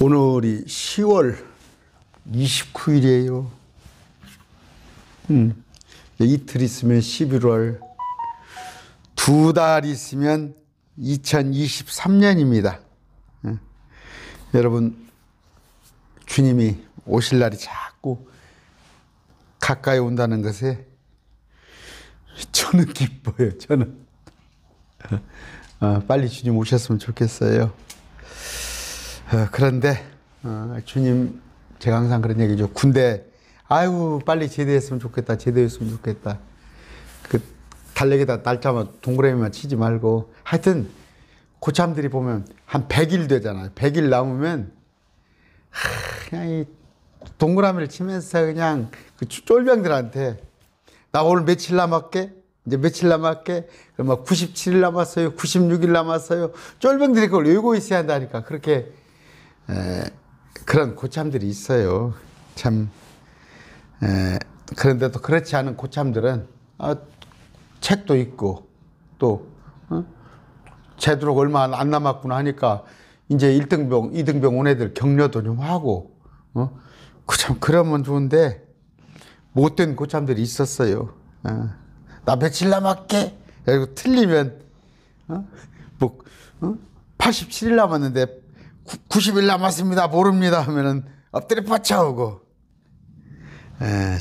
오늘이 10월 29일이에요. 이틀 있으면 11월, 2달 있으면 2023년입니다. 여러분, 주님이 오실 날이 자꾸 가까이 온다는 것에 저는 기뻐요. 저는 빨리 주님 오셨으면 좋겠어요. 그런데 주님, 제가 항상 그런 얘기죠. 군대, 아유 빨리 제대했으면 좋겠다, 제대했으면 좋겠다. 그 달력에다 날짜만 동그라미만 치지 말고, 하여튼 고참들이 보면 한 100일 되잖아요. 100일 남으면 그냥 이 동그라미를 치면서 그냥 그 쫄병들한테 나 오늘 며칠 남았게? 이제 며칠 남았게? 그럼 막 97일 남았어요. 96일 남았어요. 쫄병들이 그걸 외우고 있어야 한다니까. 그렇게 그런 고참들이 있어요. 참. 그런데 또 그렇지 않은 고참들은 책도 있고 또 제대로 얼마 안 남았구나 하니까 이제 1등병, 2등병 온 애들 격려도 좀 하고 참 그러면 좋은데 못된 고참들이 있었어요. 나 며칠 남았게? 그리고 틀리면 87일 남았는데 90일 남았습니다. 모릅니다 하면은 엎드려 뻗쳐오고.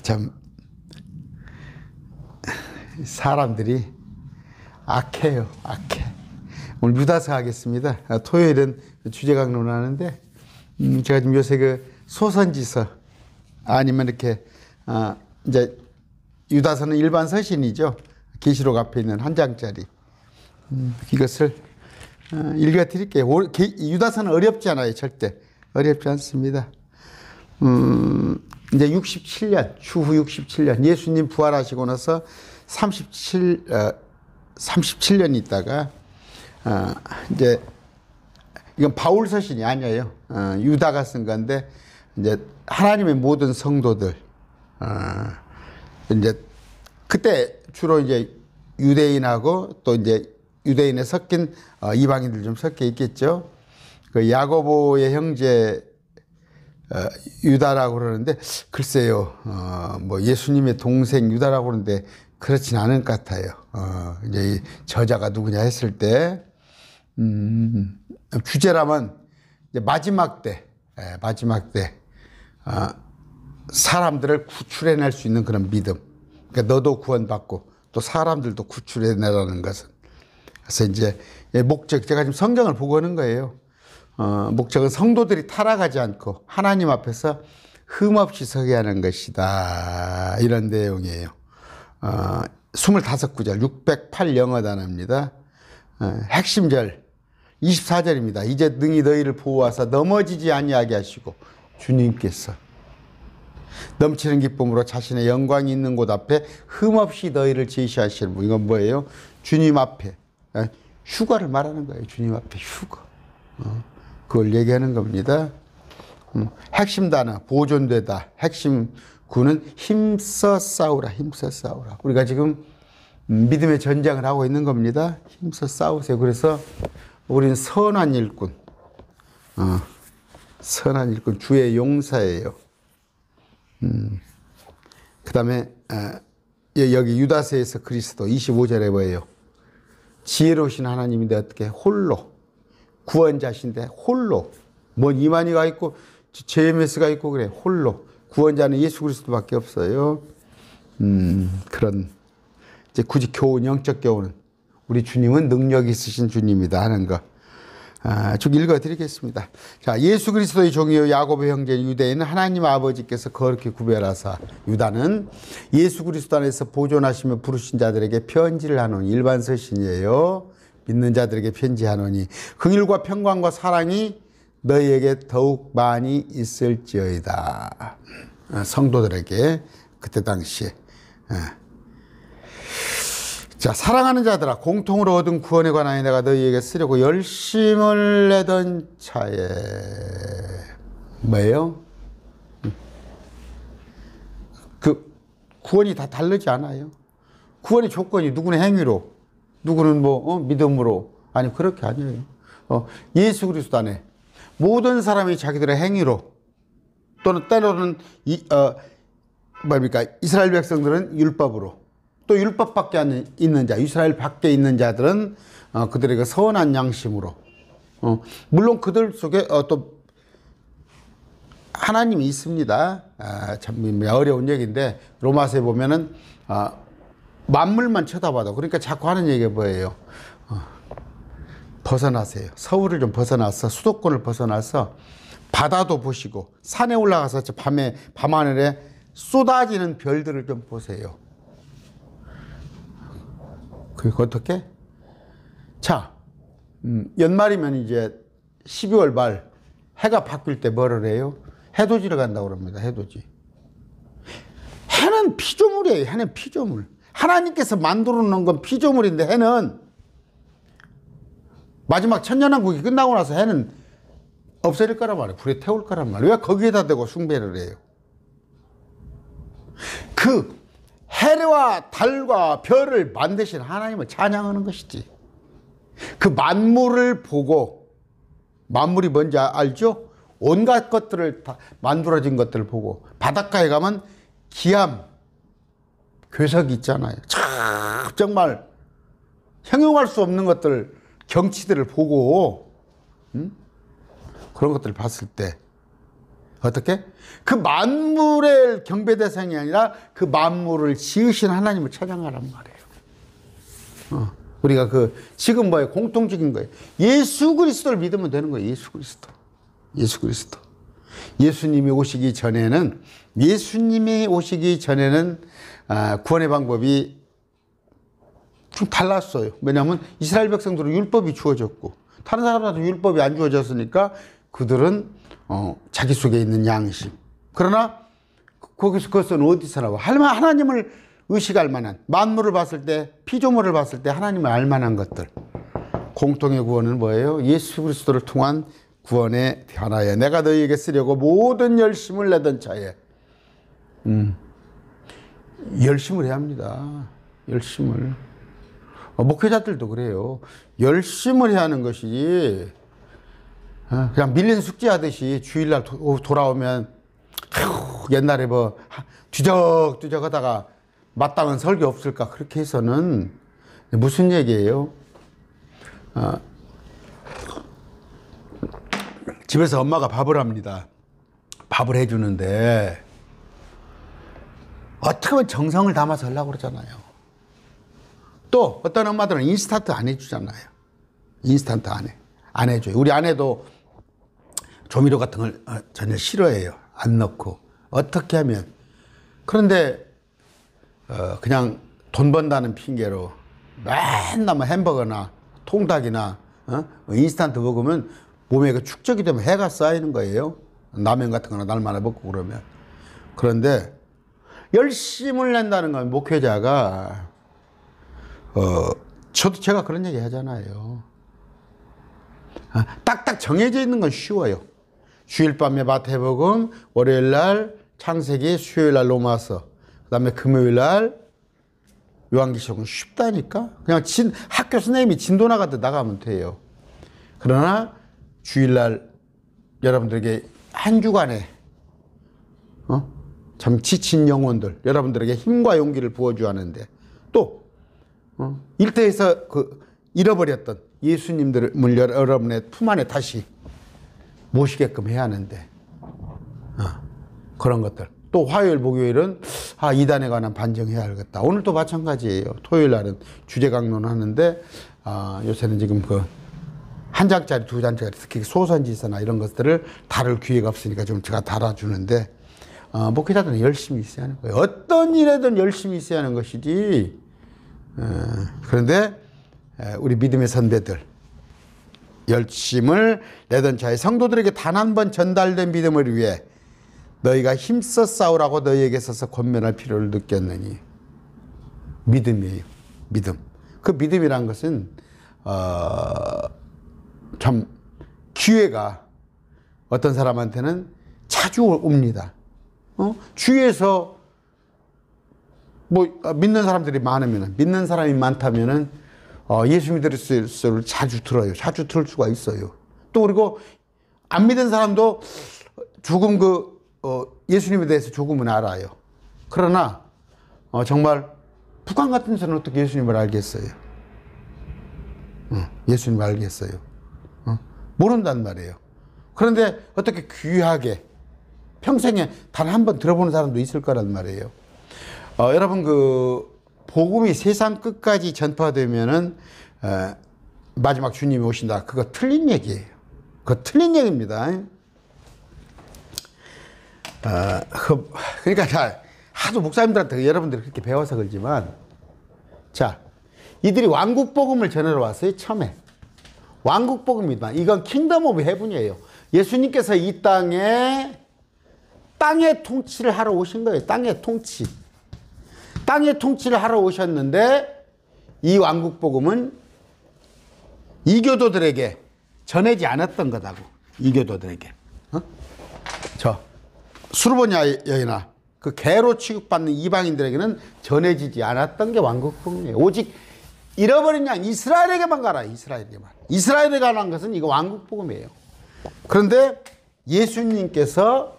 참 사람들이 악해요. 악해. 오늘 유다서 하겠습니다. 토요일은 주제 강론하는데 제가 지금 요새 그 소선지서 아니면 이렇게 이제 유다서는 일반 서신이죠. 계시록 앞에 있는 한 장짜리 이것을 읽어드릴게요. 유다서는 어렵지 않아요. 절대 어렵지 않습니다. 이제 67년, 추후 67년, 예수님 부활하시고 나서 37년 있다가, 이제, 이건 바울 서신이 아니에요. 유다가 쓴 건데, 이제 하나님의 모든 성도들, 이제, 그때 주로 이제 유대인하고 또 이제 유대인에 섞인 이방인들 좀 섞여 있겠죠. 그 야고보의 형제, 유다라고 그러는데, 글쎄요, 뭐 예수님의 동생 유다라고 그러는데 그렇진 않은 것 같아요. 이제 저자가 누구냐 했을 때, 주제라면 이제 마지막 때, 사람들을 구출해낼 수 있는 그런 믿음. 그러니까 너도 구원받고 또 사람들도 구출해내라는 것은. 그래서 이제 목적, 제가 지금 성경을 보고 하는 거예요. 목적은 성도들이 타락하지 않고 하나님 앞에서 흠없이 서게 하는 것이다. 이런 내용이에요. 25구절, 608 영어 단어입니다. 핵심절 24절입니다. 이제 능히 너희를 보호하사 넘어지지 아니하게 하시고 주님께서 넘치는 기쁨으로 자신의 영광이 있는 곳 앞에 흠없이 너희를 제시하시는 분. 이건 뭐예요? 주님 앞에 휴거를 말하는 거예요. 주님 앞에 휴거. 그걸 얘기하는 겁니다. 핵심 단어 보존되다. 핵심 구는 힘써 싸우라. 힘써 싸우라. 우리가 지금 믿음의 전쟁을 하고 있는 겁니다. 힘써 싸우세요. 그래서 우리는 선한 일꾼. 선한 일꾼. 주의 용사예요. 그 다음에 여기 유다서에서 그리스도 25절에 뭐예요? 지혜로우신 하나님인데 어떻게 홀로 구원자신데 홀로 뭔 이만희가 있고 JMS가 있고 그래. 홀로 구원자는 예수 그리스도밖에 없어요. 그런 이제 굳이 교훈, 영적 교훈은 우리 주님은 능력 있으신 주님이다 하는 거 쭉 읽어드리겠습니다. 자, 예수 그리스도의 종이요 야고보 형제 유대인은 하나님 아버지께서 거룩히 구별하사 유다는 예수 그리스도 안에서 보존하시며 부르신 자들에게 편지를 하노니. 일반 서신이에요. 믿는 자들에게 편지하노니 긍휼과 평강과 사랑이 너희에게 더욱 많이 있을지어이다. 성도들에게 그때 당시에. 자, 사랑하는 자들아, 공통으로 얻은 구원에 관하여 내가 너희에게 쓰려고 열심을 내던 차에 뭐예요? 그 구원이 다 다르지 않아요. 구원의 조건이 누구는 행위로, 누구는 뭐 믿음으로, 아니 그렇게 아니에요. 예수 그리스도 안에 모든 사람이 자기들의 행위로 또는 때로는 이스라엘 백성들은 율법으로 또 율법 밖에 있는 자, 이스라엘 밖에 있는 자들은 그들에게 선한 양심으로 물론 그들 속에 또 하나님이 있습니다. 참 어려운 얘기인데 로마서에 보면은 만물만 쳐다봐도 그러니까 자꾸 하는 얘기가 뭐예요? 벗어나세요. 서울을 좀 벗어나서 수도권을 벗어나서 바다도 보시고 산에 올라가서 밤하늘에 쏟아지는 별들을 좀 보세요. 그게 어떻게? 자, 연말이면 이제 12월 말 해가 바뀔 때 뭐를 해요? 해돋이를 간다고 그럽니다. 해돋이. 해는 피조물이에요. 해는 피조물. 하나님께서 만들어 놓은 건 피조물인데 해는 마지막 천년왕국이 끝나고 나서 해는 없어질 거란 말이에요. 불에 태울 거란 말이에요. 왜 거기에다 대고 숭배를 해요? 그 해와 달과 별을 만드신 하나님을 찬양하는 것이지. 그 만물을 보고, 만물이 뭔지 알죠? 온갖 것들을 다 만들어진 것들을 보고, 바닷가에 가면 기암, 괴석이 있잖아요. 참 정말 형용할 수 없는 것들, 경치들을 보고 그런 것들을 봤을 때 어떻게? 그 만물의 경배 대상이 아니라 그 만물을 지으신 하나님을 찬양하란 말이에요. 우리가 지금 뭐예요? 공통적인 거예요. 예수 그리스도를 믿으면 되는 거예요. 예수 그리스도. 예수 그리스도. 예수님이 오시기 전에는 구원의 방법이 좀 달랐어요. 왜냐하면 이스라엘 백성들은 율법이 주어졌고 다른 사람들한테 율법이 안 주어졌으니까 그들은 자기 속에 있는 양심. 그러나 거기서 그것은 어디서 나와? 하나님을 의식할 만한, 만물을 봤을 때, 피조물을 봤을 때 하나님을 알 만한 것들. 공통의 구원은 뭐예요? 예수 그리스도를 통한 구원에 관하여 내가 너희에게 쓰려고 모든 열심을 내던 차에 열심을 해야 합니다. 열심을. 목회자들도 그래요. 열심을 해야 하는 것이지 그냥 밀린 숙제하듯이 주일날 돌아오면 옛날에 뭐 뒤적뒤적 하다가 마땅한 설교 없을까 그렇게 해서는 무슨 얘기예요? 집에서 엄마가 밥을 합니다. 밥을 해주는데 어떻게 보면 정성을 담아서 하려고 그러잖아요. 또 어떤 엄마들은 인스턴트 안 해주잖아요. 인스턴트 안 해줘요. 우리 아내도 조미료 같은 걸 전혀 싫어해요. 안 넣고. 어떻게 하면. 그런데 그냥 돈 번다는 핑계로 맨날 뭐 햄버거나 통닭이나 인스턴트 먹으면 몸에 그 축적이 되면 해가 쌓이는 거예요. 라면 같은 거나 날마다 먹고 그러면. 그런데 열심을 낸다는 건 목회자가 제가 그런 얘기 하잖아요. 딱딱 정해져 있는 건 쉬워요. 주일 밤에 마태복음, 월요일 날 창세기, 수요일 날 로마서, 그 다음에 금요일 날 요한계시록은 쉽다니까. 그냥 학교 선생님이 진도 나가듯 나가면 돼요. 그러나 주일 날 여러분들에게 한 주간에 참 지친 영혼들, 여러분들에게 힘과 용기를 부어줘야 하는데 또 일터에서 잃어버렸던 예수님들을 여러분의 품 안에 다시 모시게끔 해야 하는데 그런 것들. 또 화요일, 목요일은 이단에 관한 반정해야 하겠다. 오늘도 마찬가지예요. 토요일 날은 주제 강론 하는데 요새는 지금 한 장짜리, 두 장짜리 특히 소선지서나 이런 것들을 다룰 기회가 없으니까 좀 제가 달아주는데 목회자들은 열심히 있어야 하는 거예요. 어떤 일에든 열심히 있어야 하는 것이지. 그런데 우리 믿음의 선배들 열심을 내던 차에 성도들에게 단 한 번 전달된 믿음을 위해 너희가 힘써 싸우라고 너희에게 있어서 권면할 필요를 느꼈느니. 믿음이에요. 믿음. 그 믿음이란 것은 참 기회가 어떤 사람한테는 자주 옵니다. 주위에서 믿는 사람들이 많으면, 믿는 사람이 많다면은 예수 믿을 수를 자주 들어요. 자주 들을 수가 있어요. 또 그리고 안 믿은 사람도 조금 예수님에 대해서 조금은 알아요. 그러나 정말 북한 같은 데서는 어떻게 예수님을 알겠어요? 예수님을 알겠어요? 모른단 말이에요. 그런데 어떻게 귀하게 평생에 단 한 번 들어보는 사람도 있을 거란 말이에요. 여러분 복음이 세상 끝까지 전파되면은 마지막 주님이 오신다. 그거 틀린 얘기예요. 그거 틀린 얘기입니다. 그러니까 하도 목사님들한테 여러분들이 그렇게 배워서 그러지만, 자, 이들이 왕국복음을 전하러 왔어요. 처음에 왕국복음이다. 이건 킹덤 오브 헤븐이에요. 예수님께서 이 땅의 통치를 하러 오신 거예요. 땅의 통치를 하러 오셨는데, 이 왕국복음은 이교도들에게 전하지 않았던 거다고. 이교도들에게. 수르보냐 여인아, 그 개로 취급받는 이방인들에게는 전해지지 않았던 게 왕국복음이에요. 오직 잃어버린 양 이스라엘에게만 가라. 이스라엘에 관한 것은 이거 왕국복음이에요. 그런데 예수님께서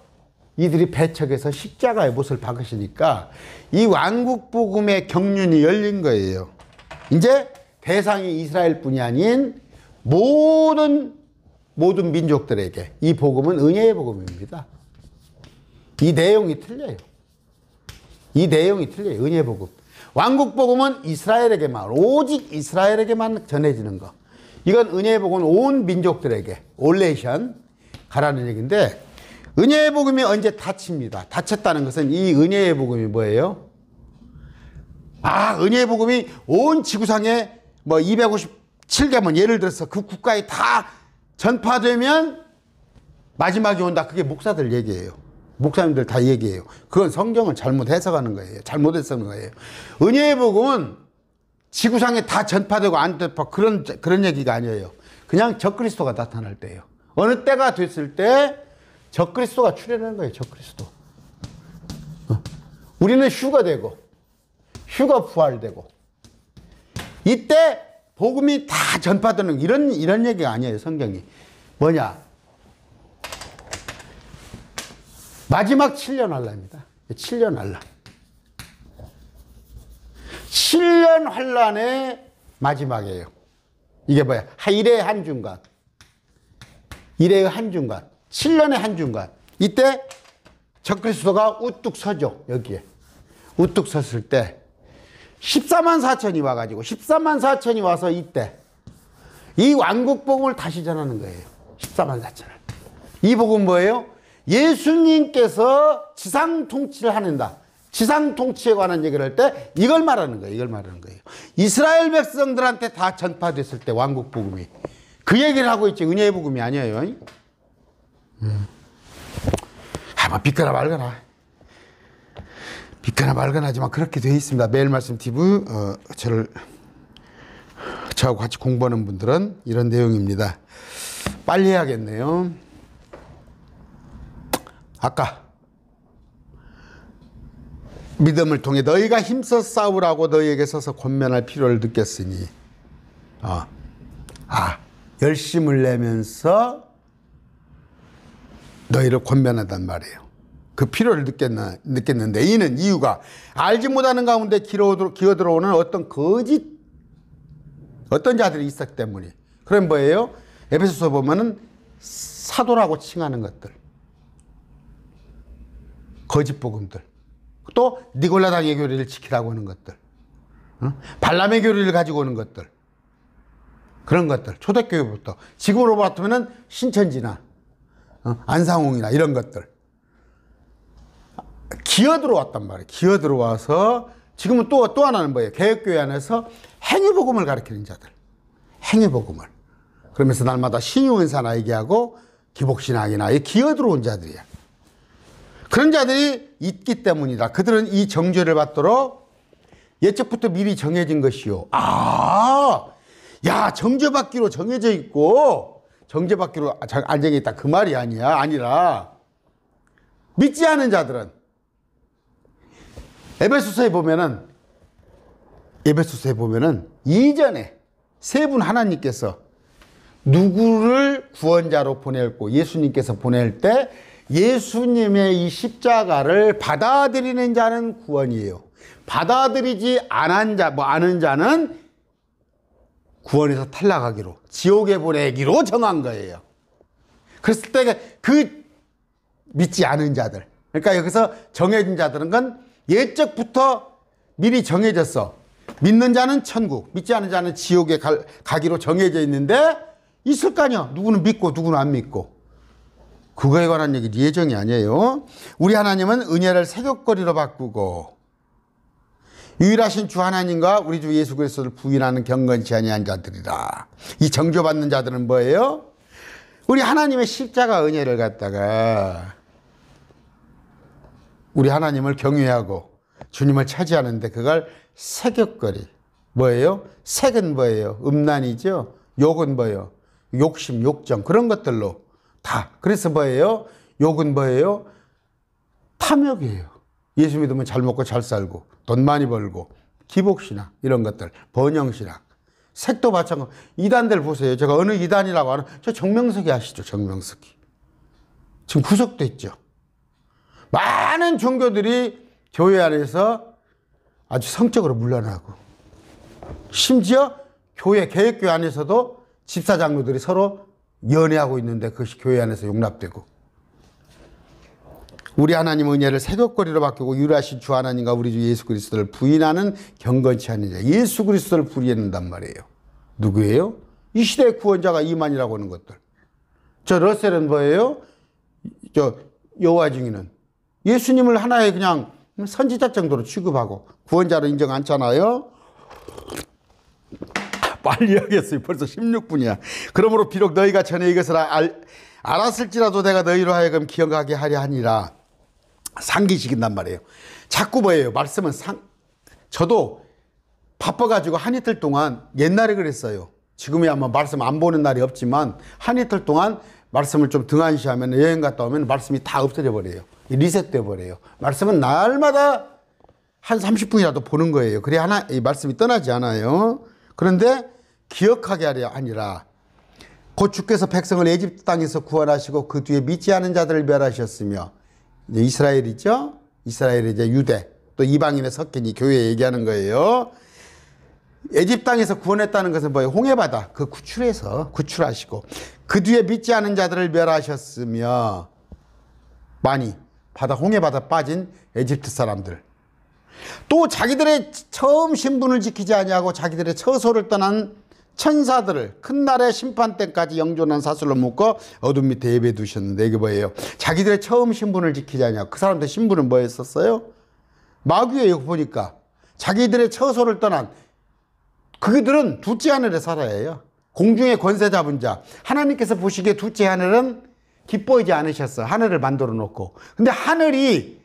이들이 배척해서 십자가의 못을 박으시니까 이 왕국복음의 경륜이 열린 거예요. 이제 대상이 이스라엘뿐이 아닌 모든 민족들에게 이 복음은 은혜의 복음입니다. 이 내용이 틀려요. 은혜의 복음. 왕국복음은 이스라엘에게만, 오직 이스라엘에게만 전해지는 거. 이건 은혜의 복음은 온 민족들에게, 올레이션 가라는 얘기인데, 은혜의 복음이 언제 닫힙니다. 닫혔다는 것은 이 은혜의 복음이 뭐예요? 은혜의 복음이 온 지구상에 257개면 예를 들어서 그 국가에 다 전파되면 마지막이 온다. 그게 목사들 얘기예요. 목사님들 다 얘기해요. 그건 성경을 잘못 해석하는 거예요. 잘못 해석하는 거예요. 은혜의 복음은 지구상에 다 전파되고 안 전파 그런 얘기가 아니에요. 그냥 적그리스도가 나타날 때예요. 어느 때가 됐을 때 적그리스도가 출현하는 거예요. 적그리스도. 우리는 휴가 되고 휴가 부활되고 이때 복음이 다 전파되는 이런 얘기가 아니에요. 성경이. 뭐냐? 마지막 7년 환란입니다. 7년 환란. 7년 환란의 마지막이에요. 이게 뭐야? 일의 한중간. 7년의 한중간. 이때 적그리스도가 우뚝 서죠. 여기에. 우뚝 섰을 때 14만 4천이 와가지고 14만 4천이 와서 이때 이 왕국복음을 다시 전하는 거예요. 14만 4천을. 이 복음 뭐예요? 예수님께서 지상 통치를 하는다. 지상 통치에 관한 얘기를 할 때 이걸 말하는 거예요. 이스라엘 백성들한테 다 전파됐을 때 왕국복음이. 그 얘기를 하고 있지 은혜의 복음이 아니에요. 믿거나 말거나. 믿거나 말거나 하지만 그렇게 되어 있습니다. 매일 말씀 TV 저하고 같이 공부하는 분들은 이런 내용입니다. 빨리 해야겠네요. 아까 믿음을 통해 너희가 힘써 싸우라고 너희에게 서서 권면할 필요를 느꼈으니 열심을 내면서 너희를 권면하단 말이에요. 그 필요를 느꼈는데 이는 이유가 알지 못하는 가운데 기어들어오는 어떤 자들이 있었기 때문에. 그럼 뭐예요? 에베소서 보면은 사도라고 칭하는 것들, 거짓 복음들, 또 니골라당의 교리를 지키라고 하는 것들, 발람의 교리를 가지고 오는 것들, 그런 것들, 초대교회부터 지금으로 봤으면은 신천지나 안상홍이나 이런 것들 기어들어왔단 말이에요. 기어들어와서 지금은 또 하나는 뭐예요? 개혁교회 안에서 행위복음을 가르치는 자들, 행위복음을 그러면서 날마다 신유은사나 얘기하고 기복신앙이나 기어들어온 자들이야. 그런 자들이 있기 때문이다. 그들은 이 정죄를 받도록 예적부터 미리 정해진 것이요. 정죄받기로 정해져 있고 정죄받기로 안정해 있다. 그 말이 아니라 믿지 않은 자들은 에베소서에 보면은 이전에 세 분 하나님께서 누구를 구원자로 보냈고 예수님께서 보낼 때 예수님의 이 십자가를 받아들이는 자는 구원이에요. 받아들이지 않은 자는 구원에서 탈락하기로, 지옥에 보내기로 정한 거예요. 그랬을 때 그 믿지 않은 자들, 그러니까 여기서 정해진 자들은 건 예적부터 미리 정해졌어. 믿는 자는 천국, 믿지 않은 자는 지옥에 가기로 정해져 있는데 있을 거 아니야. 누구는 믿고 누구는 안 믿고. 그거에 관한 얘기 예정이 아니에요. 우리 하나님은 은혜를 세귑거리로 바꾸고 유일하신 주 하나님과 우리 주 예수 그리스도를 부인하는 경건치 아니한 자들이라. 이 정죄받는 자들은 뭐예요? 우리 하나님의 십자가 은혜를 갖다가 우리 하나님을 경외하고 주님을 차지하는데 그걸 세귑거리. 뭐예요? 색은 뭐예요? 음란이죠. 욕은 뭐예요? 욕심, 욕정 그런 것들로 다. 그래서 뭐예요? 욕은 뭐예요? 탐욕이에요. 예수 믿으면 잘 먹고 잘 살고 돈 많이 벌고 기복신앙 이런 것들, 번영신앙. 색도 마찬가지. 이단들 보세요. 제가 어느 이단이라고 하는 저 정명석이 아시죠? 정명석이. 지금 구속됐죠. 많은 종교들이 교회 안에서 아주 성적으로 물러나고 심지어 교회, 개혁교회 안에서도 집사 장로들이 서로 연애하고 있는데 그것이 교회 안에서 용납되고. 우리 하나님 은혜를 세귑거리로 바꾸고 유일하신 주 하나님과 우리 주 예수 그리스도를 부인하는 경건치 않은 자. 예수 그리스도를 부인한단 말이에요. 누구예요? 이 시대의 구원자가 이만이라고 하는 것들. 저 러셀은 뭐예요? 저 여호와 증인은 예수님을 하나의 그냥 선지자 정도로 취급하고 구원자로 인정 않잖아요. 빨리 하겠어요. 벌써 16분이야. 그러므로 비록 너희가 전에 이것을 알았을지라도 내가 너희로 하여금 기억하게 하려 하니라. 상기시킨단 말이에요. 자꾸 뭐예요? 말씀은 저도 바빠가지고 한 이틀 동안 옛날에 그랬어요. 지금이야 아마 말씀 안 보는 날이 없지만 한 이틀 동안 말씀을 좀 등한시하면 여행 갔다 오면 말씀이 다 없어져 버려요. 리셋돼 버려요. 말씀은 날마다 한 30분이라도 보는 거예요. 그래야 이 말씀이 떠나지 않아요. 그런데 기억하게 하려 아니라 곧 주께서 백성을 애집트 땅에서 구원하시고 그 뒤에 믿지 않은 자들을 멸하셨으며 이제 이스라엘이죠. 이스라엘이 이제 유대 또 이방인의 섞인 이 교회 얘기하는 거예요. 애집트 땅에서 구원했다는 것은 뭐예요? 홍해바다 그 구출하시고 그 뒤에 믿지 않은 자들을 멸하셨으며 많이 바다 홍해바다 빠진 애집트 사람들 또 자기들의 처음 신분을 지키지 아니하고 자기들의 처소를 떠난 천사들을 큰 날의 심판 때까지 영존한 사슬로 묶어 어둠 밑에 예배 두셨는데 이게 뭐예요? 자기들의 처음 신분을 지키지 아니하고 그 사람들 신분은 뭐였었어요? 마귀예요. 보니까 자기들의 처소를 떠난 그들은 둘째 하늘에 살아야 해요. 공중의 권세 잡은 자. 하나님께서 보시기에 둘째 하늘은 기뻐하지 않으셨어. 하늘을 만들어 놓고. 근데 하늘이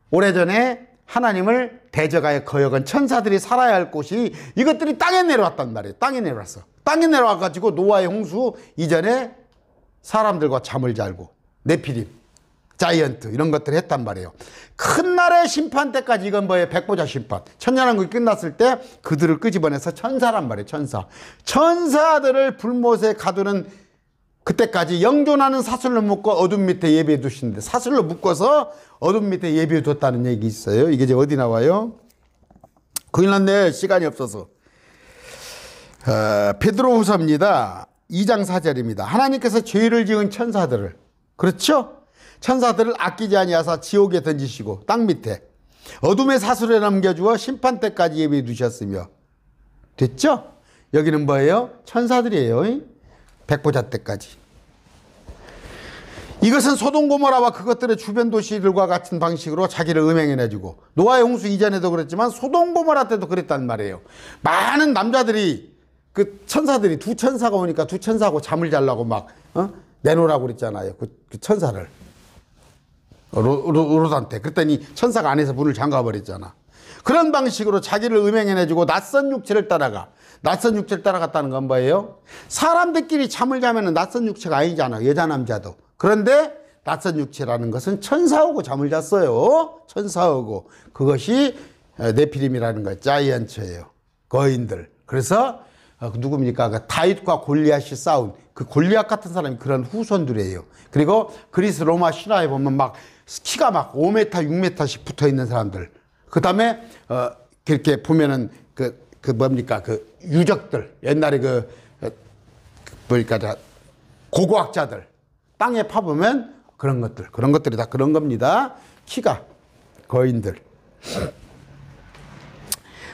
오래전에 하나님을 대적하여 거역한 천사들이 살아야 할 곳이 이것들이 땅에 내려왔단 말이에요. 땅에 내려왔어. 땅에 내려와가지고 노아의 홍수 이전에 사람들과 잠을 자고 네피림, 자이언트 이런 것들을 했단 말이에요. 큰 날의 심판 때까지 이건 뭐예요? 백보자 심판. 천년왕국이 끝났을 때 그들을 끄집어내서 천사란 말이에요. 천사. 천사들을 불못에 가두는 그때까지 영존하는 사슬로 묶고 어둠 밑에 예배해 두시는데 사슬로 묶어서 어둠 밑에 예배해 뒀다는 얘기 있어요. 이게 이제 어디 나와요? 큰일 났네. 시간이 없어서. 베드로후서입니다. 2장 4절입니다. 하나님께서 죄를 지은 천사들을 그렇죠? 천사들을 아끼지 아니하사 지옥에 던지시고 땅 밑에 어둠의 사슬에 남겨주어 심판 때까지 예배해 두셨으며 됐죠? 여기는 뭐예요? 천사들이에요. 백보자 때까지. 이것은 소돔 고모라와 그것들의 주변 도시들과 같은 방식으로 자기를 음행해내주고 노아의 홍수 이전에도 그랬지만 소돔 고모라 때도 그랬단 말이에요. 많은 남자들이 그 천사들이 두 천사가 오니까 두 천사하고 잠을 자려고 막 내놓으라고 그랬잖아요. 그 천사를 롯한테. 그랬더니 천사가 안에서 문을 잠가버렸잖아. 그런 방식으로 자기를 음행해내주고 낯선 육체를 따라가. 낯선 육체를 따라갔다는 건 뭐예요? 사람들끼리 잠을 자면 낯선 육체가 아니잖아. 여자 남자도. 그런데 낯선 육체라는 것은 천사하고 잠을 잤어요. 천사하고. 그것이 네피림이라는 거예요. 자이언츠예요. 거인들. 그래서 누굽니까? 그 다윗과 골리앗이 싸운 그 골리앗 같은 사람이 그런 후손들이에요. 그리고 그리스 로마 신화에 보면 막 키가 막 5m, 6m씩 붙어 있는 사람들. 그 다음에, 그렇게 보면은 그 뭡니까? 그 유적들. 옛날에 보니까 고고학자들. 땅에 파보면 그런 것들이 다 그런 겁니다. 키가. 거인들.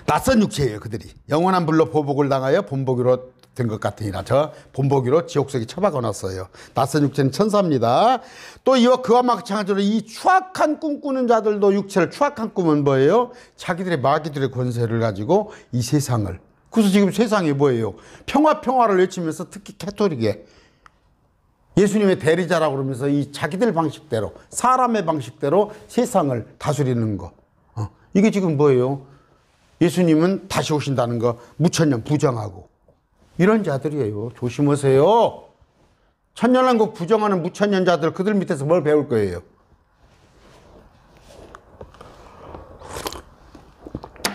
낯선 육체예요, 그들이. 영원한 불로 보복을 당하여 본보기로 된 것 같으니라. 저 본보기로 지옥속에 처박아 놨어요. 낯선 육체는 천사입니다. 또 이와 그와 마찬가지로 이 추악한 꿈꾸는 자들도 육체를, 추악한 꿈은 뭐예요? 자기들의 마귀들의 권세를 가지고 이 세상을. 그래서 지금 세상이 뭐예요? 평화를 외치면서 특히 캐토릭에 예수님의 대리자라고 그러면서 이 자기들 방식대로, 사람의 방식대로 세상을 다스리는 거. 이게 지금 뭐예요? 예수님은 다시 오신다는 거 무천년 부정하고. 이런 자들이에요. 조심하세요. 천년왕국 부정하는 무천년자들, 그들 밑에서 뭘 배울 거예요?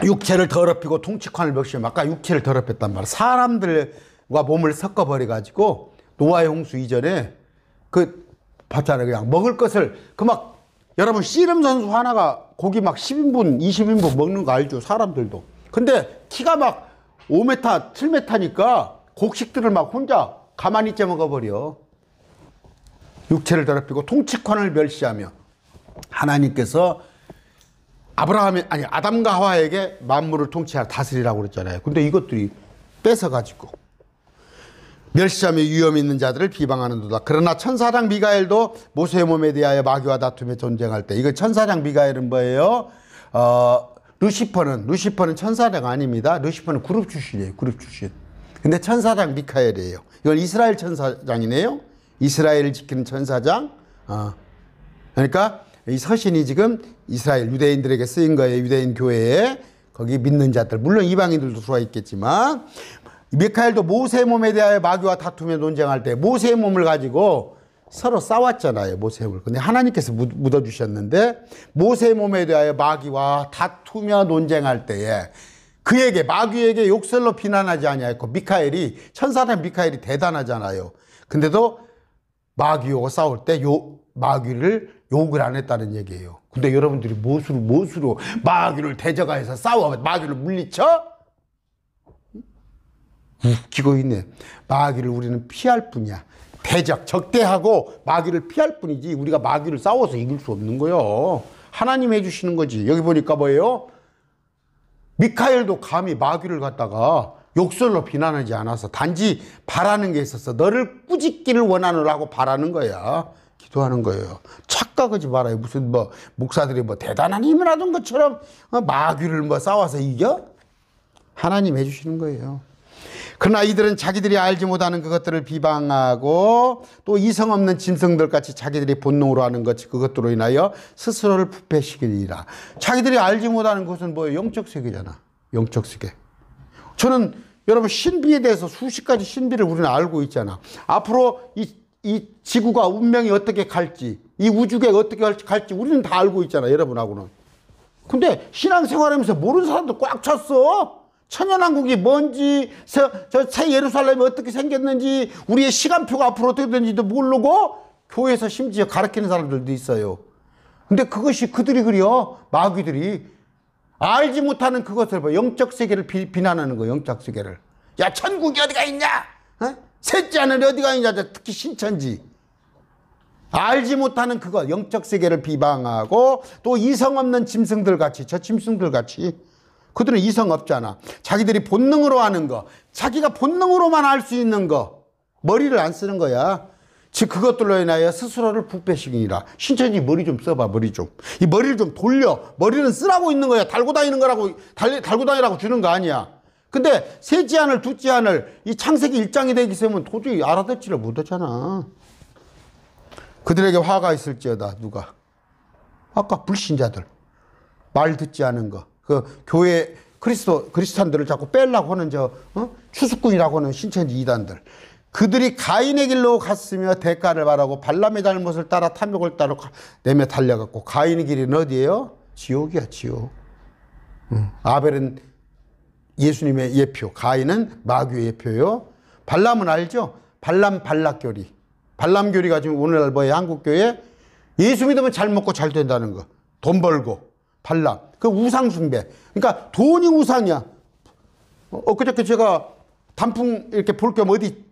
육체를 더럽히고 통치권을 멱시면, 아까 육체를 더럽혔단 말이야. 사람들과 몸을 섞어버려가지고 노아의 홍수 이전에 봤잖아요. 그냥 먹을 것을 여러분 씨름 선수 하나가 고기 막 10인분, 20인분 먹는 거 알죠? 사람들도. 근데 키가 막 5m, 7m니까 곡식들을 막 혼자 가만히 째 먹어버려. 육체를 더럽히고 통치권을 멸시하며 하나님께서 아담과 하와에게 만물을 통치하라, 다스리라고 그랬잖아요. 근데 이것들이 뺏어가지고 멸시하며 위험 있는 자들을 비방하는도다. 그러나 천사장 미가엘도 모세의 몸에 대하여 마귀와 다투며 전쟁할 때, 이거 천사장 미가엘은 뭐예요? 루시퍼는 천사장 아닙니다. 루시퍼는 그룹 출신이에요. 그룹 출신. 근데 천사장 미카엘이에요. 이건 이스라엘 천사장이네요. 이스라엘을 지키는 천사장. 그러니까 이 서신이 지금 이스라엘 유대인들에게 쓰인 거예요. 유대인 교회에. 거기 믿는 자들. 물론 이방인들도 들어와 있겠지만, 미카엘도 모세의 몸에 대하여 마귀와 다투며 논쟁할 때, 모세의 몸을 가지고 서로 싸웠잖아요. 모세의 몸을. 근데 하나님께서 묻어주셨는데, 모세의 몸에 대하여 마귀와 다투며 논쟁할 때에 그에게, 마귀에게 욕설로 비난하지 아니하였고, 미카엘이, 천사장 미카엘이 대단하잖아요. 근데도 마귀하고 싸울 때 마귀를 욕을 안 했다는 얘기예요. 근데 여러분들이 무엇으로 마귀를 대적하여서 싸워 마귀를 물리쳐? 웃기고 있네. 마귀를 우리는 피할 뿐이야. 적대하고 마귀를 피할 뿐이지 우리가 마귀를 싸워서 이길 수 없는 거예요. 하나님 해주시는 거지. 여기 보니까 뭐예요? 미카엘도 감히 마귀를 갖다가 욕설로 비난하지 않아서 단지 바라는 게 있어서 너를 꾸짖기를 원하느라고 바라는 거야. 기도하는 거예요. 착각하지 말아요. 무슨 목사들이 대단한 힘을 하던 것처럼 마귀를 싸워서 이겨? 하나님 해주시는 거예요. 그러나 이들은 자기들이 알지 못하는 그것들을 비방하고 또 이성 없는 짐승들 같이 자기들이 본능으로 하는 것, 그것들로 인하여 스스로를 부패시키리라. 자기들이 알지 못하는 것은 뭐예요? 영적 세계잖아. 영적 세계. 저는 여러분 신비에 대해서 수십 가지 신비를 우리는 알고 있잖아. 앞으로 이 지구가 운명이 어떻게 갈지, 이 우주가 어떻게 갈지 우리는 다 알고 있잖아. 여러분하고는. 근데 신앙생활하면서 모르는 사람도 꽉 찼어. 천연왕국이 뭔지, 새 예루살렘이 어떻게 생겼는지, 우리의 시간표가 앞으로 어떻게 되는지도 모르고 교회에서 심지어 가르치는 사람들도 있어요. 근데 그것이 그들이 그려. 마귀들이 알지 못하는 그것을 영적 세계를 비난하는 거예요. 영적 세계를. 야, 천국이 어디가 있냐? 셋째 하늘이 어디가 있냐? 특히 신천지. 알지 못하는 그것, 영적 세계를 비방하고 또 이성 없는 짐승들 같이, 저 짐승들 같이. 그들은 이성 없잖아. 자기들이 본능으로 하는 거, 자기가 본능으로만 할 수 있는 거, 머리를 안 쓰는 거야. 즉 그것들로 인하여 스스로를 부패시키니라. 신천지 머리 좀 써봐. 머리 좀. 이 머리를 좀 돌려. 머리는 쓰라고 있는 거야. 달고 다니는 거라고, 달고 다니라고 주는 거 아니야. 근데 셋째 하늘, 둘째 하늘, 이 창세기 1장이 되기 세면 도저히 알아듣지를 못하잖아. 그들에게 화가 있을지어다. 누가? 아까 불신자들. 말 듣지 않은 거. 교회 크리스찬들을 자꾸 빼려고 하는 추수꾼이라고 하는 신천지 이단들. 그들이 가인의 길로 갔으며 대가를 바라고 발람의 잘못을 따라 탐욕을 따라 내며 달려갔고, 가인의 길은 어디예요? 지옥이야, 지옥. 아벨은 예수님의 예표, 가인은 마귀의 예표요. 발람은 알죠? 발람 발락교리. 발람교리가 지금 오늘날 뭐예요? 한국교회 예수 믿으면 잘 먹고 잘 된다는 거. 돈 벌고. 발람. 그 우상숭배. 그러니까 돈이 우상이야. 엊그저께 제가 단풍 이렇게 볼 겸 어디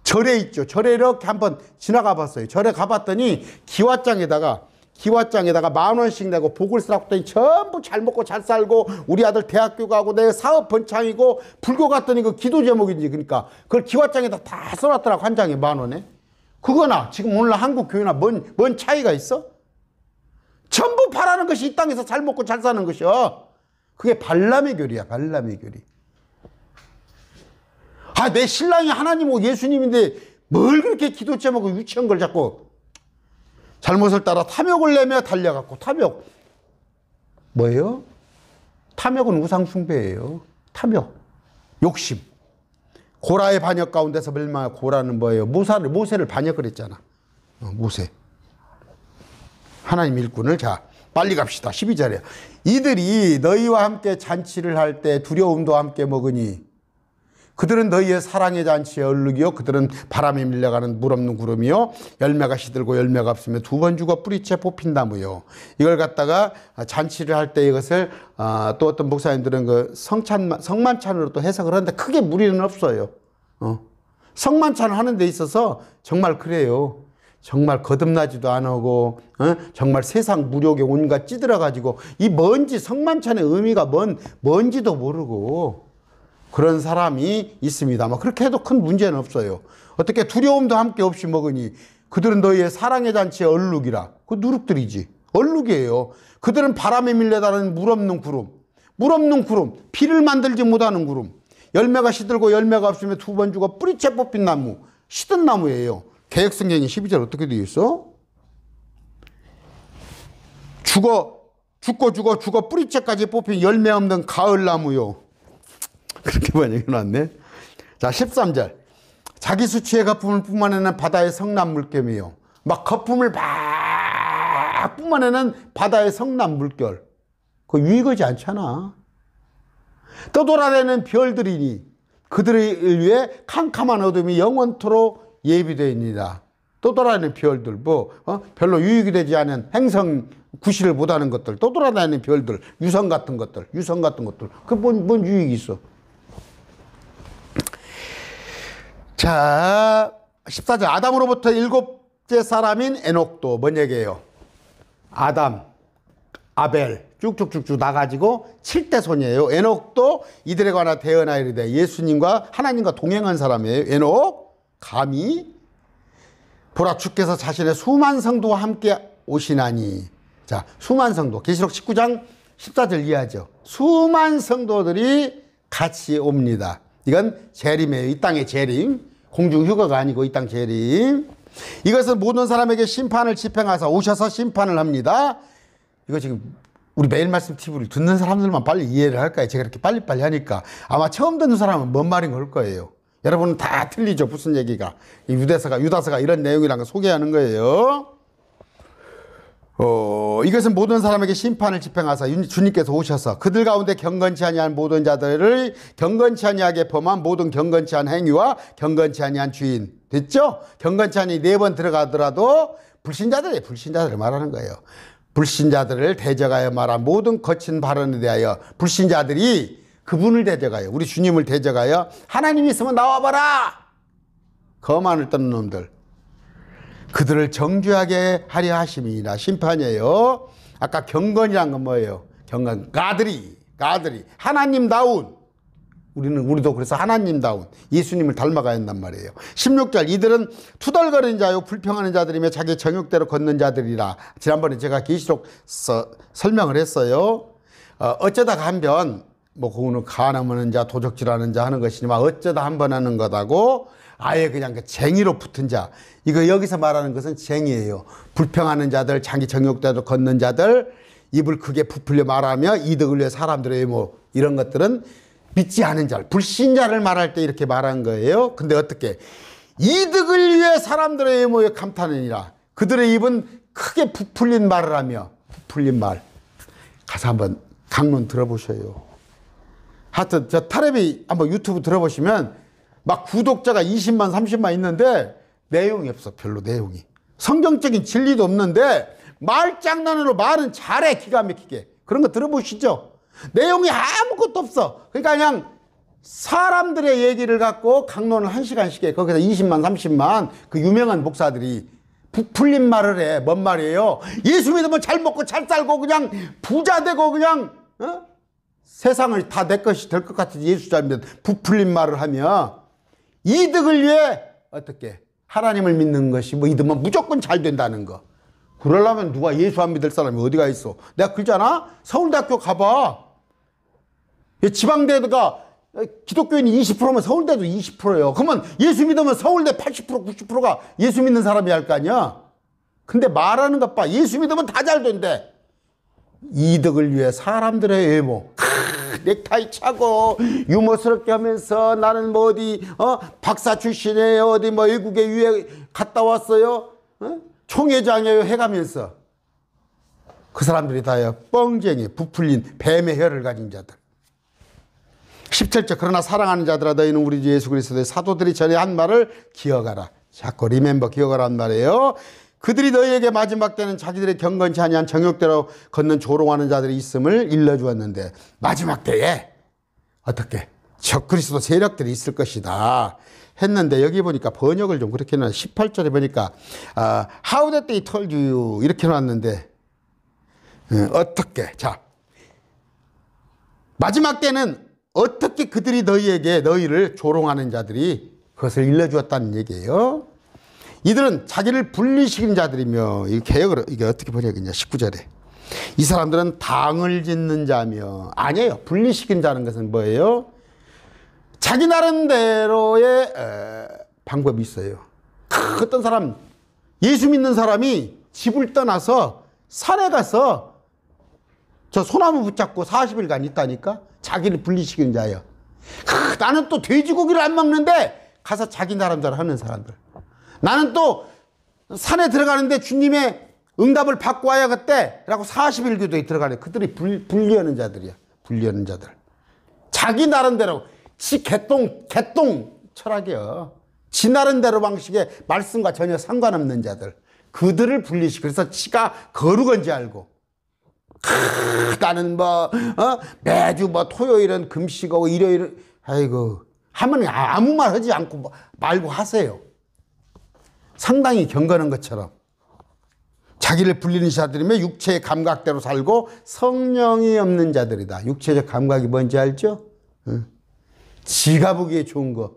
절에 있죠. 절에 이렇게 한번 지나가 봤어요. 절에 가봤더니 기와장에다가 10,000원씩 내고 복을 쓰라고 했더니 전부 잘 먹고 잘 살고 우리 아들 대학교 가고 내 사업 번창이고 불교 갔더니 그 기도 제목인지 그러니까 그걸 기와장에다 다 써놨더라고 한 장에 10,000원에. 그거나 지금 오늘 한국 교회나 뭔 차이가 있어? 전부 바라는 것이 이 땅에서 잘 먹고 잘 사는 것이요. 그게 발람의 교리야. 발람의 교리. 아, 내 신랑이 하나님이고 예수님인데 뭘 그렇게 기도 제목을 유치한 걸 자꾸 잘못을 따라 탐욕을 내며 달려갔고. 탐욕 뭐예요? 탐욕은 우상숭배예요. 탐욕, 욕심. 고라의 반역 가운데서 멸망한 고라는 뭐예요? 모세를 반역을 했잖아. 모세. 하나님 일꾼을. 자, 빨리 갑시다. 12절에 이들이 너희와 함께 잔치를 할 때 두려움도 함께 먹으니 그들은 너희의 사랑의 잔치에 얼룩이요 그들은 바람에 밀려가는 물 없는 구름이요 열매가 시들고 열매가 없으며 2번 죽어 뿌리채 뽑힌 나무요. 이걸 갖다가 잔치를 할 때 이것을 또 어떤 목사님들은 그 성만찬으로 또 해석을 하는데 크게 무리는 없어요. 성만찬을 하는 데 있어서 정말 그래요. 정말 거듭나지도 안 하고 정말 세상 무력에 온갖 찌들어 가지고 이 뭔지 성만찬의 의미가 뭔지도 모르고 그런 사람이 있습니다. 그렇게 해도 큰 문제는 없어요. 어떻게 두려움도 함께 없이 먹으니 그들은 너희의 사랑의 잔치의 얼룩이라. 그 누룩들이지. 얼룩이에요. 그들은 바람에 밀려다는 물 없는 구름. 물 없는 구름. 피를 만들지 못하는 구름. 열매가 시들고 열매가 없으면 2번 죽어 뿌리채 뽑힌 나무. 시든 나무예요. 개역성경이 12절 어떻게 되어 있어? 죽어 뿌리채까지 뽑힌 열매 없는 가을나무요. 그렇게 번역해놨네. 자, 13절. 자기 수치의 거품을 뿜어내는 바다의 성난 물결이요. 막 거품을 막 뿜어내는 바다의 성난 물결. 그거 유익하지 않잖아. 떠돌아다니는 별들이니 그들을 위해 캄캄한 어둠이 영원토록 예비되어있니다. 떠돌아다니는 별들, 별로 유익이 되지 않은 행성 구실을 못하는 것들, 떠돌아다니는 별들, 유성 같은 것들. 그 뭔 유익이 있어? 자, 14절. 아담으로부터 7째 사람인 에녹도 뭔 얘기예요? 아담, 아벨 쭉쭉쭉쭉 나가지고 7대 손이에요. 에녹도 이들에 관한 대언하 이르되 예수님과 하나님과 동행한 사람이에요. 에녹 감히 보라 주께서 자신의 수만 성도와 함께 오시나니. 자, 수만 성도. 계시록 19장 14절 이해하죠. 수만 성도들이 같이 옵니다. 이건 재림이에요. 이 땅의 재림. 공중 휴거가 아니고 이 땅 재림. 이것은 모든 사람에게 심판을 집행하사 오셔서 심판을 합니다. 이거 지금 우리 매일 말씀 TV를 듣는 사람들만 빨리 이해를 할까요? 제가 이렇게 빨리빨리 하니까 아마 처음 듣는 사람은 뭔 말인 걸 거예요. 여러분은 다 틀리죠. 무슨 얘기가. 유다서가 이런 내용이라는 걸 소개하는 거예요. 이것은 모든 사람에게 심판을 집행하사 주님께서 오셔서 그들 가운데 경건치 아니한 모든 자들을 경건치 아니하게 범한 모든 경건치 않은 행위와 경건치 아니한 주인. 됐죠? 경건치 아니 4번 들어가더라도 불신자들을 말하는 거예요. 불신자들을 대적하여 말한 모든 거친 발언에 대하여 불신자들이 그분을 대적하여 우리 주님을 대적하여 하나님이 있으면 나와봐라. 거만을 떠는 놈들. 그들을 정죄하게 하려 하심이니라. 심판이에요. 아까 경건이란 건 뭐예요? 경건. 가들이. 하나님다운. 우리도 그래서 하나님다운 예수님을 닮아가야 한단 말이에요. 16절. 이들은 투덜거리는 자요 불평하는 자들이며 자기 정욕대로 걷는 자들이라. 지난번에 제가 계시록 설명을 했어요. 어쩌다가 한번 그거는 간하는 자 도적질하는 자 하는 것이지만 어쩌다 한 번 하는 거다고 아예 그냥 그 쟁의로 붙은 자. 이거 여기서 말하는 것은 쟁의예요. 불평하는 자들, 자기 정욕대로 걷는 자들, 입을 크게 부풀려 말하며 이득을 위해 사람들의 이런 것들은 믿지 않은 자, 불신자를 말할 때 이렇게 말한 거예요. 근데 어떻게? 이득을 위해 사람들의 외모에 감탄하니라. 그들의 입은 크게 부풀린 말을 하며. 부풀린 말. 가서 한번 강론 들어보셔요. 하여튼 저 타레비 한번 유튜브 들어보시면 막 구독자가 20만 30만 있는데 내용이 없어. 별로 내용이. 성경적인 진리도 없는데 말장난으로 말은 잘해. 기가 막히게. 그런 거 들어보시죠. 내용이 아무것도 없어. 그러니까 그냥 사람들의 얘기를 갖고 강론을 1시간씩 해. 거기서 20만 30만 그 유명한 목사들이 부풀린 말을 해. 뭔 말이에요? 예수 믿으면 잘 먹고 잘 살고 그냥 부자 되고 그냥 세상을 다 내 것이 될 것 같은 예수 잘 믿는 부풀린 말을 하며 이득을 위해 어떻게 하나님을 믿는 것이 뭐 이득만 무조건 잘 된다는 거. 그러려면 누가 예수 안 믿을 사람이 어디가 있어? 내가 그러잖아. 서울대학교 가봐. 지방대가 기독교인이 20%면 서울대도 20%예요. 그러면 예수 믿으면 서울대 80% 90%가 예수 믿는 사람이 할 거 아니야. 근데 말하는 것 봐. 예수 믿으면 다 잘 된대. 이득을 위해 사람들의 외모 넥타이 차고 유머스럽게 하면서 나는 뭐 어디 박사 출신이에요. 어디 뭐 외국에 유해 갔다 왔어요. 총회장이에요 해가면서 그 사람들이 다요 뻥쟁이 부풀린 뱀의 혀를 가진 자들. 17절 그러나 사랑하는 자들아 너희는 우리 주 예수 그리스도의 사도들이 전에 한 말을 기억하라. 자꾸 리멤버 기억하라 한 말이에요. 그들이 너희에게 마지막 때는 자기들의 경건치 아니한 정욕대로 걷는 조롱하는 자들이 있음을 일러주었는데 마지막 때에 어떻게 적 그리스도 세력들이 있을 것이다 했는데 여기 보니까 번역을 좀 그렇게 해놨 18절에 보니까 How that they told you 이렇게 해놨는데 어떻게 자 마지막 때는 어떻게 그들이 너희를 조롱하는 자들이 그것을 일러주었다는 얘기예요. 이들은 자기를 분리시킨 자들이며 이 개혁을 이게 어떻게 번역했냐 19절에 이 사람들은 당을 짓는 자며 아니에요. 분리시킨 자는 것은 뭐예요? 자기 나름대로의 방법이 있어요. 어떤 사람 예수 믿는 사람이 집을 떠나서 산에 가서 저 소나무 붙잡고 40일간 있다니까. 자기를 분리시키는 자예요. 나는 또 돼지고기를 안 먹는데 가서 자기 나름대로 하는 사람들. 나는 또 산에 들어가는데 주님의 응답을 받고 와야겠대 라고 40일 기도에 들어가네. 그들이 분리하는 자들이야. 분리하는 자들. 자기 나름대로 지 개똥 철학이야. 지 나름대로 방식의 말씀과 전혀 상관없는 자들. 그들을 분리시키고 그래서 지가 거룩한지 알고 나는 매주 토요일은 금식하고 일요일은 아이고 하면 아무 말 하지 않고 말고 하세요. 상당히 경건한 것처럼 자기를 불리는 자들이며 육체의 감각대로 살고 성령이 없는 자들이다. 육체적 감각이 뭔지 알죠? 지가 보기에 좋은 거,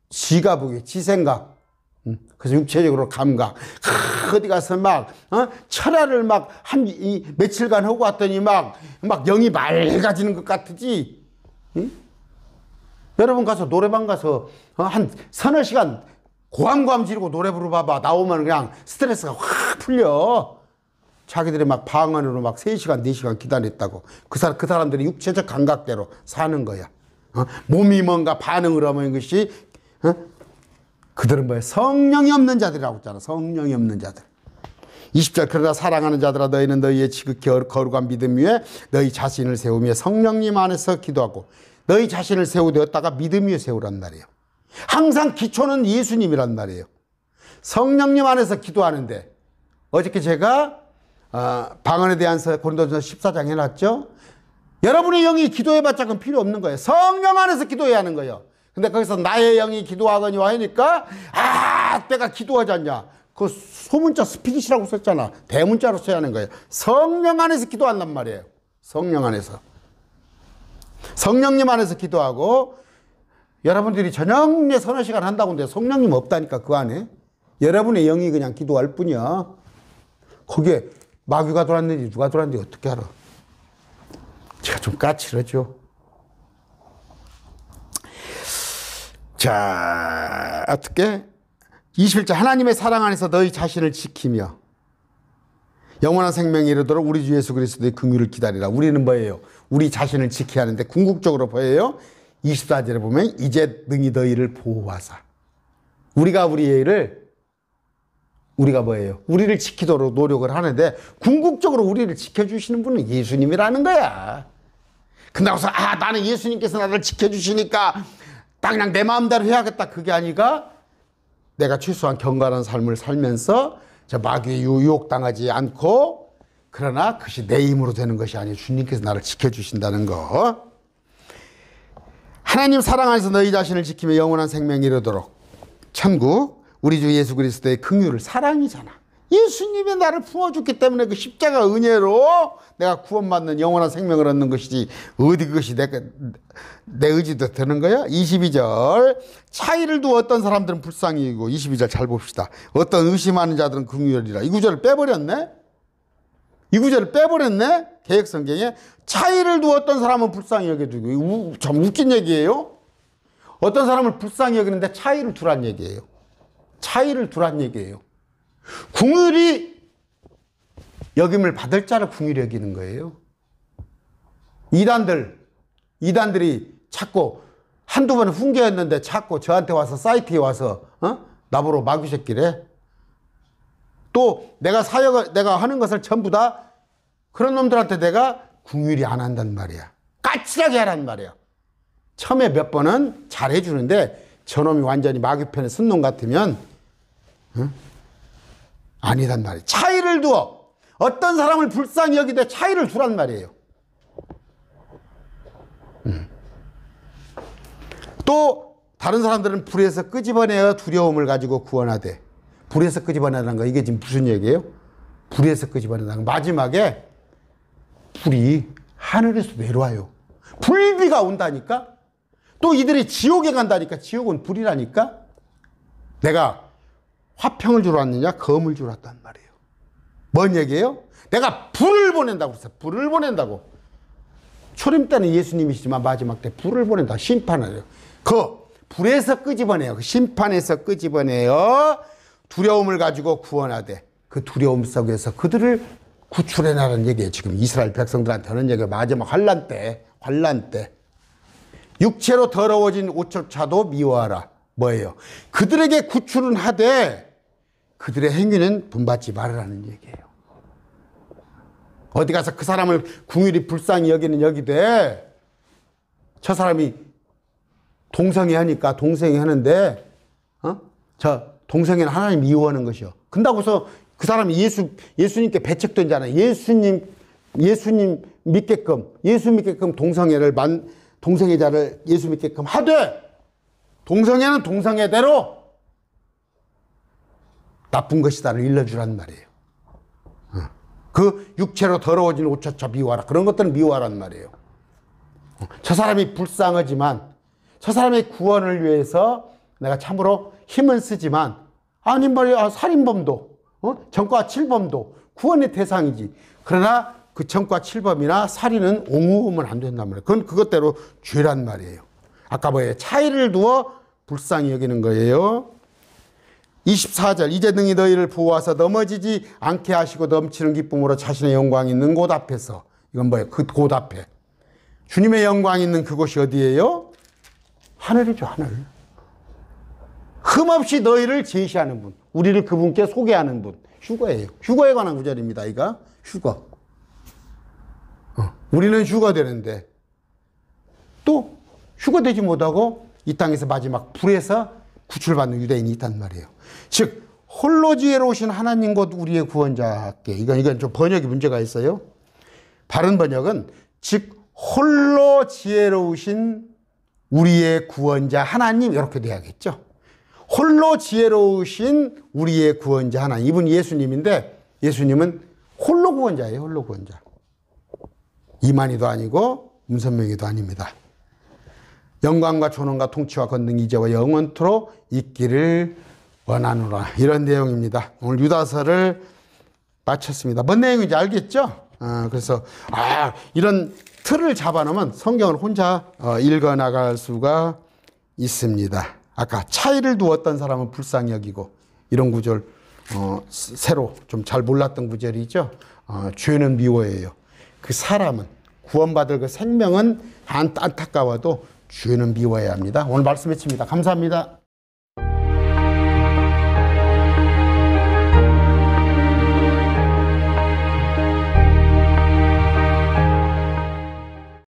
지가 보기에 지 생각. 그래서 육체적으로 감각. 어디 가서 철야를 며칠간 하고 왔더니 막 영이 맑아지는 것 같으지. 여러분 가서 노래방 가서 한 서너 시간 고함고함 지르고 노래 부르봐봐. 나오면 그냥 스트레스가 확 풀려. 자기들이 방언으로 3시간, 4시간 기다렸다고. 그 사람들이 육체적 감각대로 사는 거야. 몸이 뭔가 반응을 하면 것이, 그들은 뭐야? 성령이 없는 자들이라고 했잖아. 성령이 없는 자들. 20절 그러나 사랑하는 자들아 너희는 너희의 지극히 거룩한 믿음 위에 너희 자신을 세우며 성령님 안에서 기도하고 너희 자신을 세우되었다가 믿음 위에 세우란 말이에요. 항상 기초는 예수님이란 말이에요. 성령님 안에서 기도하는데 어저께 제가 방언에 대한 고린도전서 14장 해놨죠. 여러분의 영이 기도해봤자 그건 필요 없는 거예요. 성령 안에서 기도해야 하는 거예요. 근데 거기서 나의 영이 기도하거니와 하니까 내가 기도하지 않냐. 그 소문자 스피릿이라고 썼잖아. 대문자로 써야 하는 거예요. 성령 안에서 기도한단 말이에요. 성령 안에서. 성령님 안에서 기도하고 여러분들이 저녁에 서너 시간 한다고 하는데 성령님 없다니까 그 안에. 여러분의 영이 그냥 기도할 뿐이야. 거기에 마귀가 들어왔는지 누가 들어왔는지 어떻게 알아. 제가 좀 까칠하죠. 자, 어떻게? 21절 하나님의 사랑 안에서 너희 자신을 지키며 영원한 생명에 이르도록 우리 주 예수 그리스도의 긍휼을 기다리라. 우리는 뭐예요? 우리 자신을 지켜야 하는데 궁극적으로 뭐예요? 24절에 보면 이제 능히 너희를 보호하사. 우리가 뭐예요? 우리를 지키도록 노력을 하는데 궁극적으로 우리를 지켜주시는 분은 예수님이라는 거야. 근데서 나는 예수님께서 나를 지켜주시니까 딱 그냥 내 마음대로 해야겠다. 그게 아니라 내가 최소한 경건한 삶을 살면서 저 마귀에 유혹당하지 않고, 그러나 그것이 내 힘으로 되는 것이 아니고 주님께서 나를 지켜주신다는 거. 하나님 사랑 안에서 너희 자신을 지키며 영원한 생명이 이르도록. 천국, 우리 주 예수 그리스도의 긍휼을, 사랑이잖아. 예수님이 나를 품어줬기 때문에 그 십자가 은혜로 내가 구원받는 영원한 생명을 얻는 것이지, 어디 그것이 내 의지도 되는 거야? 22절, 차이를 두어 어떤 사람들은 불쌍히 여기고, 22절 잘 봅시다. 어떤 의심하는 자들은 긍휼이라. 이 구절을 빼버렸네? 이 구절을 빼버렸네? 개역성경에 차이를 두어 어떤 사람은 불쌍히 여겨주고. 참 웃긴 얘기예요. 어떤 사람을 불쌍히 여기는데 차이를 두란 얘기예요. 차이를 두란 얘기예요. 긍휼이 여김을 받을 자를 긍휼히 여기는 거예요. 이단들이 자꾸 한두 번 훈계했는데 자꾸 저한테 와서, 사이트에 와서 나보러 마귀 새끼래. 또 내가 내가 하는 것을 전부 다 그런 놈들한테 내가 긍휼히 안 한단 말이야. 까칠하게 하란 말이야. 처음에 몇 번은 잘해주는데 저놈이 완전히 마귀 편에 쓴 놈 같으면 아니단 말이에요. 차이를 두어 어떤 사람을 불쌍히 여기되 차이를 두란 말이에요. 또 다른 사람들은 불에서 끄집어내어 두려움을 가지고 구원하되. 불에서 끄집어내는 거, 이게 지금 무슨 얘기예요? 불에서 끄집어내는 거. 마지막에 불이 하늘에서 내려와요. 불비가 온다니까. 또 이들이 지옥에 간다니까. 지옥은 불이라니까. 내가 화평을 주러 왔느냐 검을 주러 왔단 말이에요. 뭔 얘기예요? 내가 불을 보낸다고 그랬어요. 불을 보낸다고. 초림 때는 예수님이시지만 마지막 때 불을 보낸다. 심판을 해요. 그 불에서 끄집어내요. 그 심판에서 끄집어내요. 두려움을 가지고 구원하되. 그 두려움 속에서 그들을 구출해내라는 얘기예요. 지금 이스라엘 백성들한테 하는 얘기가 마지막 환난 때. 육체로 더러워진 옷조차도 미워하라. 뭐예요? 그들에게 구출은 하되 그들의 행위는 분받지 말으라는 얘기예요. 어디 가서 그 사람을 긍휼히 불쌍히 여기는 여기되, 저 사람이 동성애 하니까 동성애 하는데 저 동성애는 하나님 미워하는 것이요. 근다고서 그 사람이 예수님께 배척된 자는 예수님 믿게끔, 예수 믿게끔 동성애자를 예수 믿게끔 하되, 동성애는 동성애대로 나쁜 것이다를 일러주란 말이에요. 그 육체로 더러워진 옷조차 미워하라. 그런 것들은 미워하란 말이에요. 저 사람이 불쌍하지만, 저 사람의 구원을 위해서 내가 참으로 힘을 쓰지만, 아니 말이야, 살인범도 전과 7범도 구원의 대상이지. 그러나 그 전과 7범이나 살인은 옹호하면 안 된단 말이에요. 그건 그것대로 죄란 말이에요. 아까 뭐예요? 차이를 두어 불쌍히 여기는 거예요. 24절, 이제 능히 너희를 보호하사 넘어지지 않게 하시고 넘치는 기쁨으로 자신의 영광 있는 곳 앞에서. 이건 뭐예요? 그 곳 앞에 주님의 영광 있는 그곳이 어디예요? 하늘이죠. 하늘. 흠없이 너희를 제시하는 분, 우리를 그분께 소개하는 분. 휴거예요. 휴거에 관한 구절입니다. 이거 휴거. 우리는 휴거되는데 또 휴거되지 못하고 이 땅에서 마지막 불에서 구출받는 유대인이 있단 말이에요. 즉 홀로 지혜로우신 하나님 곧 우리의 구원자께. 이건 좀 번역이 문제가 있어요. 바른 번역은 즉 홀로 지혜로우신 우리의 구원자 하나님, 이렇게 돼야겠죠. 홀로 지혜로우신 우리의 구원자 하나님. 이분 예수님인데 예수님은 홀로 구원자예요. 홀로 구원자. 이만희도 아니고 문선명이도 아닙니다. 영광과 존엄과 통치와 권능이 이제와 영원토록 있기를 원하노라. 이런 내용입니다. 오늘 유다서를 마쳤습니다. 뭔 내용인지 알겠죠? 그래서 이런 틀을 잡아놓으면 성경을 혼자 읽어나갈 수가 있습니다. 아까 차이를 두었던 사람은 불쌍히 여기고, 이런 구절 새로 좀 잘 몰랐던 구절이죠. 죄는 미워해요. 그 사람은 구원받을 그 생명은 안타까워도 죄는 미워해야 합니다. 오늘 말씀 마칩니다. 감사합니다.